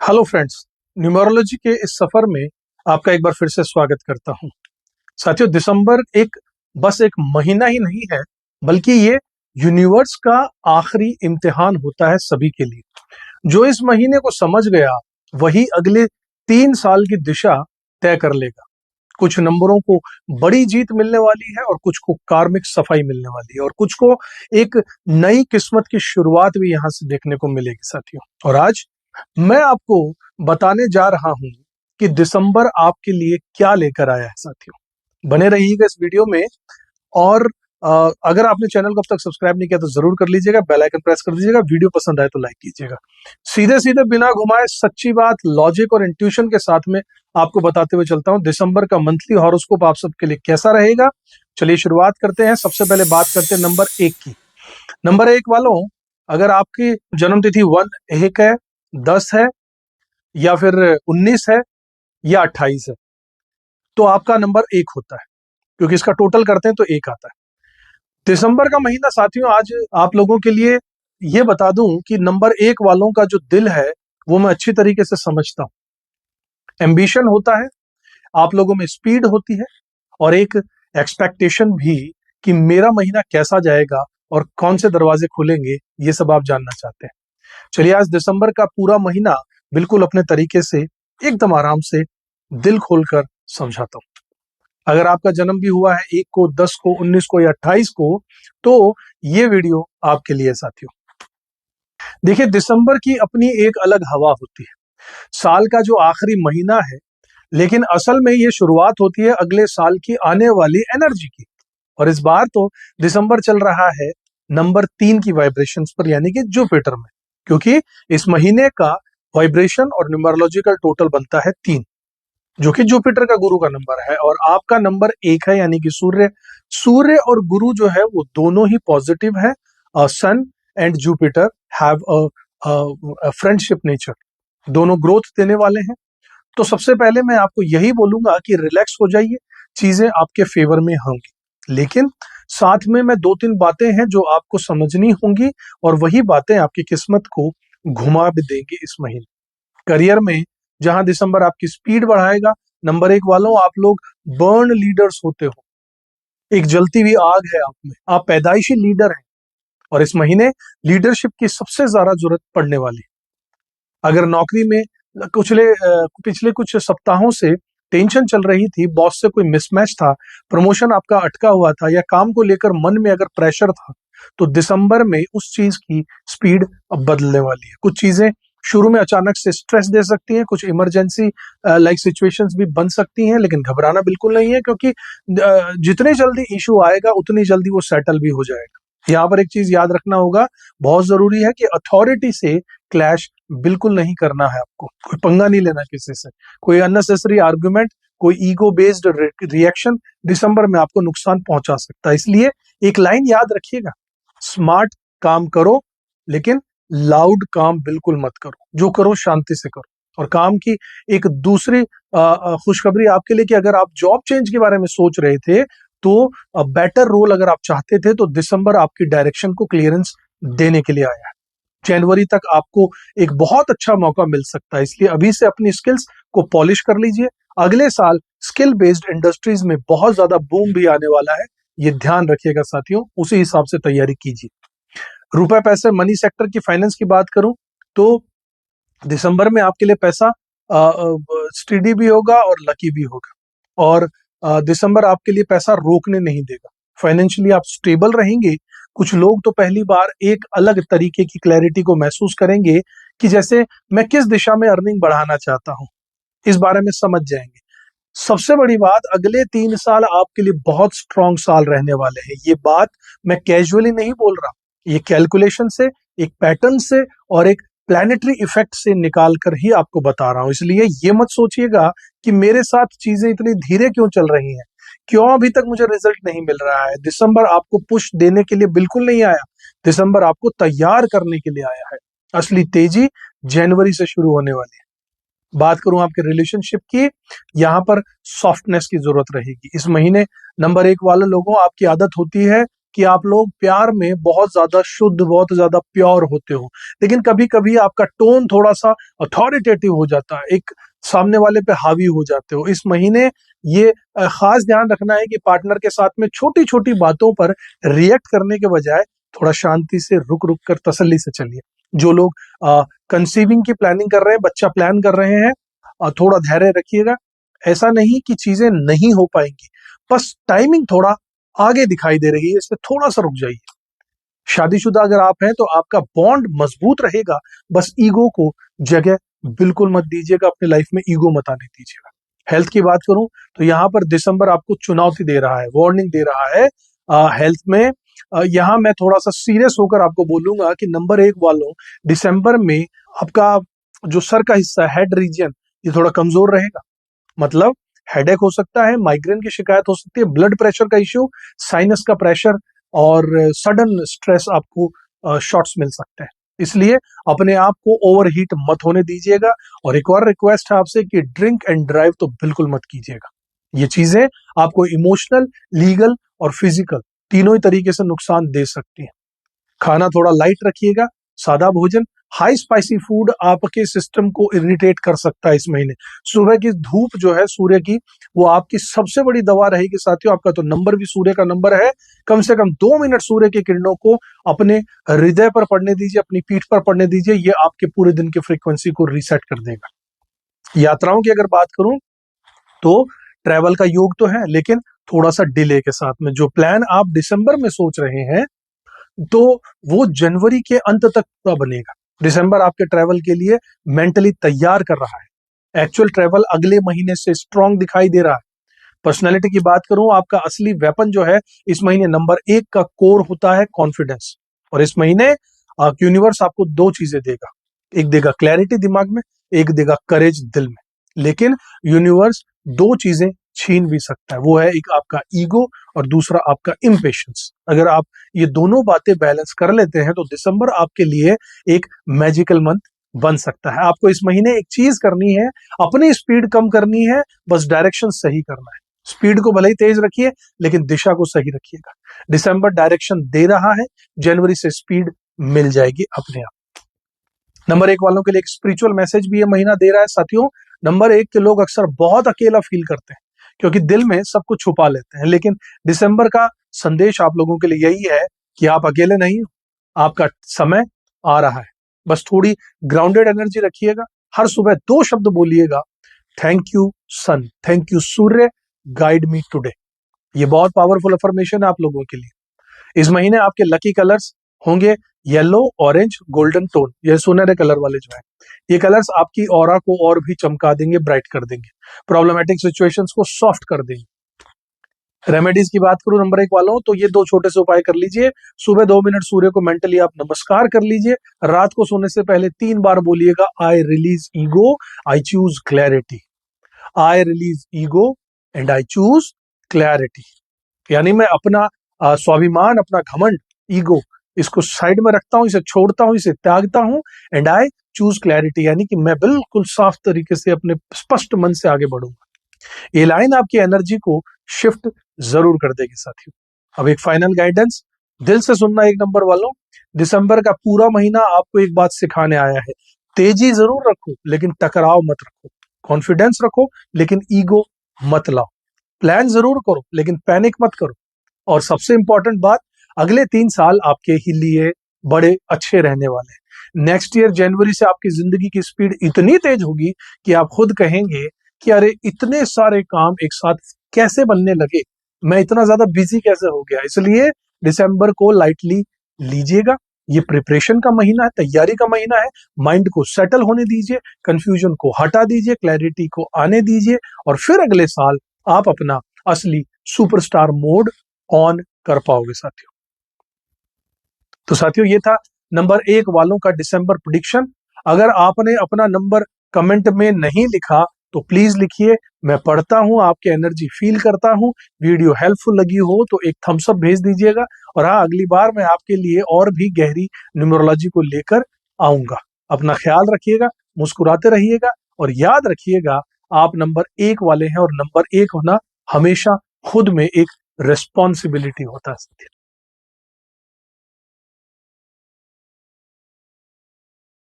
Hello friends, numerology के इस सफर में आपका एक बार फिर से स्वागत करता हूं। साथियों, दिसंबर बस एक महीना ही नहीं है, बल्कि ये यूनिवर्स का आखिरी इम्तिहान होता है सभी के लिए। जो इस महीने को समझ गया वही अगले 3 साल की दिशा तय कर लेगा। कुछ नंबरों को बड़ी जीत मिलने वाली है और कुछ को कार्मिक सफाई मिलने वाली है और कुछ को एक नई किस्मत की शुरुआत भी यहां से देखने को मिलेगी साथियों। और आज मैं आपको बताने जा रहा हूं कि दिसंबर आपके लिए क्या लेकर आया है साथियों। बने रहिएगा इस वीडियो में। और अगर आपने चैनल को अब तक सब्सक्राइब नहीं किया तो जरूर कर लीजिएगा, बेल आइकन प्रेस कर दीजिएगा, वीडियो पसंद आए तो लाइक कीजिएगा। सीधे सीधे बिना घुमाए सच्ची बात, लॉजिक और इंट्यूशन के साथ में आपको बताते हुए चलता हूं दिसंबर का मंथली हॉरोस्कोप आप सबके लिए कैसा रहेगा। चलिए शुरुआत करते हैं। सबसे पहले बात करते हैं नंबर 1 की। नंबर 1 वालों, अगर आपकी जन्म तिथि 1 है, 10 है या फिर 19 है या 28 है, तो आपका नंबर 1 होता है, क्योंकि इसका टोटल करते हैं तो 1 आता है। दिसंबर का महीना साथियों, आज आप लोगों के लिए ये बता दूं कि नंबर 1 वालों का जो दिल है वो मैं अच्छी तरीके से समझता हूं। एम्बिशन होता है, आप लोगों में स्पीड होती है और एक एक्सपेक्टेशन भी कि मेरा महीना कैसा जाएगा और कौन से दरवाजे खुलेंगे, ये सब आप जानना चाहते हैं। चलिए आज दिसंबर का पूरा महीना बिल्कुल अपने तरीके से एकदम आराम से दिल खोलकर समझाता हूं। अगर आपका जन्म भी हुआ है 1 को, 10 को, 19 को या 28 को, तो ये वीडियो आपके लिए साथियों। देखिए, दिसंबर की अपनी एक अलग हवा होती है। साल का जो आखिरी महीना है, लेकिन असल में ये शुरुआत होती है अगले साल की आने वाली एनर्जी की। और इस बार तो दिसंबर चल रहा है नंबर 3 की वाइब्रेशंस पर, यानी कि जुपिटर में, क्योंकि इस महीने का वाइब्रेशन और न्यूमरोलॉजिकल टोटल बनता है 3, जो कि जुपिटर का गुरु का नंबर है। और आपका नंबर 1 है, यानी कि सूर्य और गुरु जो है वो दोनों ही पॉजिटिव है। Sun and Jupiter have a friendship nature, दोनों ग्रोथ देने वाले हैं। तो सबसे पहले मैं आपको यही बोलूंगा कि रिलैक्स हो जाइए, चीजें आपके फेवर में होंगी। लेकिन साथ में मैं 2-3 बातें हैं जो आपको समझनी होंगी, और वही बातें आपकी किस्मत को घुमा भी देंगी इस महीने। करियर में जहां दिसंबर आपकी स्पीड बढ़ाएगा, नंबर 1 वालों, आप लोग बर्न लीडर्स होते हो। एक जलती हुई आग है आप में, आप पैदाइशी लीडर हैं और इस महीने लीडरशिप की सबसे ज्यादा जरूरत पड़ने वाली है। अगर नौकरी में पिछले कुछ सप्ताहों से टेंशन चल रही थी, बॉस से कोई मिसमैच था, प्रमोशन आपका अटका हुआ था, या काम को लेकर मन में अगर प्रेशर था, तो दिसंबर में उस चीज की स्पीड अब बदलने वाली है। कुछ चीजें शुरू में अचानक से स्ट्रेस दे सकती हैं, कुछ इमरजेंसी लाइक सिचुएशंस भी बन सकती हैं, लेकिन घबराना बिल्कुल नहीं है, क्योंकि जितनी जल्दी इशू आएगा उतनी जल्दी वो सेटल भी हो जाएगा। यहाँ पर एक चीज याद रखना होगा, बहुत जरूरी है कि अथॉरिटी से क्लैश बिल्कुल नहीं करना है आपको। कोई पंगा नहीं लेना किसी से, कोई अननेसेसरी आर्गुमेंट, कोई ईगो बेस्ड रिएक्शन दिसंबर में आपको नुकसान पहुंचा सकता है। इसलिए एक लाइन याद रखिएगा, स्मार्ट काम करो लेकिन लाउड काम बिल्कुल मत करो। जो करो शांति से करो। और काम की एक दूसरी खुशखबरी आपके लिए कि अगर आप जॉब चेंज के बारे में सोच रहे थे, तो बेटर रोल अगर आप चाहते थे, तो दिसंबर आपकी डायरेक्शन को क्लियरेंस देने के लिए आया है। जनवरी तक आपको एक बहुत अच्छा मौका मिल सकता है, इसलिए अभी से अपनी स्किल्स को पॉलिश कर लीजिए। अगले साल स्किल बेस्ड इंडस्ट्रीज में बहुत ज्यादा बूम भी आने वाला है, ये ध्यान रखिएगा साथियों, उसी हिसाब से तैयारी कीजिए। रुपए पैसे, मनी सेक्टर की, फाइनेंस की बात करूं तो दिसंबर में आपके लिए पैसा स्टडी भी होगा और लकी भी होगा। और दिसंबर आपके लिए पैसा रोकने नहीं देगा। फाइनेंशियली आप स्टेबल रहेंगे। कुछ लोग तो पहली बार एक अलग तरीके की क्लैरिटी को महसूस करेंगे कि जैसे मैं किस दिशा में अर्निंग बढ़ाना चाहता हूं, इस बारे में समझ जाएंगे। सबसे बड़ी बात, अगले 3 साल आपके लिए बहुत स्ट्रांग साल रहने वाले हैं। ये बात मैं कैजुअली नहीं बोल रहा, ये कैलकुलेशन से, एक पैटर्न से और एक प्लैनेटरी इफेक्ट से निकाल कर ही आपको बता रहा हूं। इसलिए ये मत सोचिएगा कि मेरे साथ चीजें इतनी धीरे क्यों चल रही हैं, क्यों अभी तक मुझे रिजल्ट नहीं मिल रहा है। दिसंबर आपको पुश देने के लिए बिल्कुल नहीं आया, दिसंबर आपको तैयार करने के लिए आया है। असली तेजी जनवरी से शुरू होने वाली है। बात करूं आपके रिलेशनशिप की, यहां पर सॉफ्टनेस की जरूरत रहेगी इस महीने। नंबर 1 वाले लोगों, आपकी आदत होती है कि आप लोग प्यार में बहुत ज्यादा शुद्ध, बहुत ज्यादा प्योर होते हो, लेकिन कभी कभी आपका टोन थोड़ा सा अथॉरिटेटिव हो जाता है, एक सामने वाले पे हावी हो जाते हो। इस महीने ये खास ध्यान रखना है कि पार्टनर के साथ में छोटी छोटी बातों पर रिएक्ट करने के बजाय थोड़ा शांति से रुक रुक कर तसल्ली से चलिए। जो लोग कंसीविंग की प्लानिंग कर रहे हैं, बच्चा प्लान कर रहे हैं, थोड़ा धैर्य रखिएगा। ऐसा नहीं कि चीजें नहीं हो पाएंगी, बस टाइमिंग थोड़ा आगे दिखाई दे रही है, इसमें थोड़ा सा रुक जाइए। शादीशुदा अगर आप हैं तो आपका बॉन्ड मजबूत रहेगा, बस ईगो को जगह बिल्कुल मत दीजिएगा, अपने लाइफ में ईगो मत आने दीजिएगा। हेल्थ की बात करूं तो यहाँ पर दिसंबर आपको चुनौती दे रहा है, वार्निंग दे रहा है हेल्थ में। यहाँ मैं थोड़ा सा सीरियस होकर आपको बोलूंगा कि नंबर 1 वालों, दिसंबर में आपका जो सर का हिस्सा, हेड रीजन, ये थोड़ा कमजोर रहेगा। मतलब हेडेक हो सकता है, माइग्रेन की शिकायत हो सकती है, ब्लड प्रेशर का इश्यू, साइनस का प्रेशर और सडन स्ट्रेस आपको शॉट्स मिल सकते हैं। इसलिए अपने आप को ओवर हीट मत होने दीजिएगा। और एक और रिक्वेस्ट है आपसे कि ड्रिंक एंड ड्राइव तो बिल्कुल मत कीजिएगा। ये चीजें आपको इमोशनल, लीगल और फिजिकल तीनों ही तरीके से नुकसान दे सकती हैं। खाना थोड़ा लाइट रखिएगा, सादा भोजन। हाई स्पाइसी फूड आपके सिस्टम को इरिटेट कर सकता है इस महीने। सुबह की धूप जो है सूर्य की, वो आपकी सबसे बड़ी दवा रहेगी साथियों। आपका तो नंबर भी सूर्य का नंबर है। कम से कम 2 मिनट सूर्य की किरणों को अपने हृदय पर पड़ने दीजिए, अपनी पीठ पर पड़ने दीजिए। ये आपके पूरे दिन की फ्रीक्वेंसी को रीसेट कर देगा। यात्राओं की अगर बात करूं तो ट्रैवल का योग तो है, लेकिन थोड़ा सा डिले के साथ में। जो प्लान आप दिसंबर में सोच रहे हैं तो वो जनवरी के अंत तक का बनेगा। दिसंबर आपके ट्रैवल के लिए मेंटली तैयार कर रहा है। एक्चुअल ट्रैवल अगले महीने से स्ट्रांग दिखाई दे रहा है। पर्सनालिटी की बात करूं, आपका असली वेपन जो है इस महीने नंबर 1 का कोर होता है कॉन्फिडेंस। और इस महीने यूनिवर्स आपको 2 चीजें देगा। एक देगा क्लैरिटी दिमाग में, एक देगा करेज दिल में। लेकिन यूनिवर्स 2 चीजें छीन भी सकता है, वो है एक आपका ईगो और दूसरा आपका इम्पेशंस। अगर आप ये दोनों बातें बैलेंस कर लेते हैं तो दिसंबर आपके लिए एक मैजिकल मंथ बन सकता है। आपको इस महीने एक चीज करनी है, अपनी स्पीड कम करनी है, बस डायरेक्शन सही करना है। स्पीड को भले ही तेज रखिए, लेकिन दिशा को सही रखिएगा। दिसंबर डायरेक्शन दे रहा है, जनवरी से स्पीड मिल जाएगी अपने आप। नंबर 1 वालों के लिए एक स्पिरिचुअल मैसेज भी ये महीना दे रहा है साथियों। नंबर 1 के लोग अक्सर बहुत अकेला फील करते हैं, क्योंकि दिल में सब कुछ छुपा लेते हैं। लेकिन दिसंबर का संदेश आप लोगों के लिए यही है कि आप अकेले नहीं हो, आपका समय आ रहा है। बस थोड़ी ग्राउंडेड एनर्जी रखिएगा। हर सुबह 2 शब्द बोलिएगा, thank you sun, thank you सूर्य, गाइड मी टुडे। ये बहुत पावरफुल अफर्मेशन है आप लोगों के लिए। इस महीने आपके लकी कलर्स होंगे येलो, ऑरेंज, गोल्डन टोन, ये सुनहरे कलर वाले जो है। ये कलर्स आपकी ऑरा को और भी चमका देंगे, ब्राइट कर देंगे, प्रॉब्लमेटिक सिचुएशंस को सॉफ्ट कर देंगे। रेमेडीज की बात करूं नंबर 1 वालों, तो ये 2 छोटे से उपाय कर लीजिए। सुबह 2 मिनट सूर्य को मेंटली आप नमस्कार कर लीजिए। रात को सोने से पहले 3 बार बोलिएगा, I release ego, I choose clarity. I release ego and I choose clarity. यानी मैं अपना स्वाभिमान, अपना घमंड, ईगो, इसको साइड में रखता हूं, इसे छोड़ता हूं, इसे त्यागता हूं। एंड आई चूज क्लैरिटी, यानी कि मैं बिल्कुल साफ तरीके से अपने स्पष्ट मन से आगे बढ़ूंगा। ये लाइन आपकी एनर्जी को शिफ्ट जरूर कर देगी साथियों। अब एक फाइनल गाइडेंस, दिल से सुनना 1 नंबर वालों। दिसंबर का पूरा महीना आपको एक बात सिखाने आया है, तेजी जरूर रखो लेकिन टकराव मत रखो। कॉन्फिडेंस रखो लेकिन ईगो मत लाओ। प्लान जरूर करो लेकिन पैनिक मत करो। और सबसे इंपॉर्टेंट बात, अगले 3 साल आपके ही लिए बड़े अच्छे रहने वाले हैं। नेक्स्ट ईयर जनवरी से आपकी जिंदगी की स्पीड इतनी तेज होगी कि आप खुद कहेंगे कि अरे इतने सारे काम एक साथ कैसे बनने लगे, मैं इतना ज्यादा बिजी कैसे हो गया। इसलिए दिसंबर को लाइटली लीजिएगा। ये प्रिपरेशन का महीना है, तैयारी का महीना है। माइंड को सेटल होने दीजिए, कंफ्यूजन को हटा दीजिए, क्लैरिटी को आने दीजिए, और फिर अगले साल आप अपना असली सुपरस्टार मोड ऑन कर पाओगे साथियों। तो साथियों, ये था नंबर 1 वालों का दिसंबर प्रेडिक्शन। अगर आपने अपना नंबर कमेंट में नहीं लिखा तो प्लीज लिखिए, मैं पढ़ता हूं, आपकी एनर्जी फील करता हूं। वीडियो हेल्पफुल लगी हो तो एक थम्स अप भेज दीजिएगा। और हाँ, अगली बार मैं आपके लिए और भी गहरी न्यूमरोलॉजी को लेकर आऊंगा। अपना ख्याल रखिएगा, मुस्कुराते रहिएगा, और याद रखिएगा आप नंबर 1 वाले हैं, और नंबर 1 होना हमेशा खुद में एक रिस्पॉन्सिबिलिटी होता है।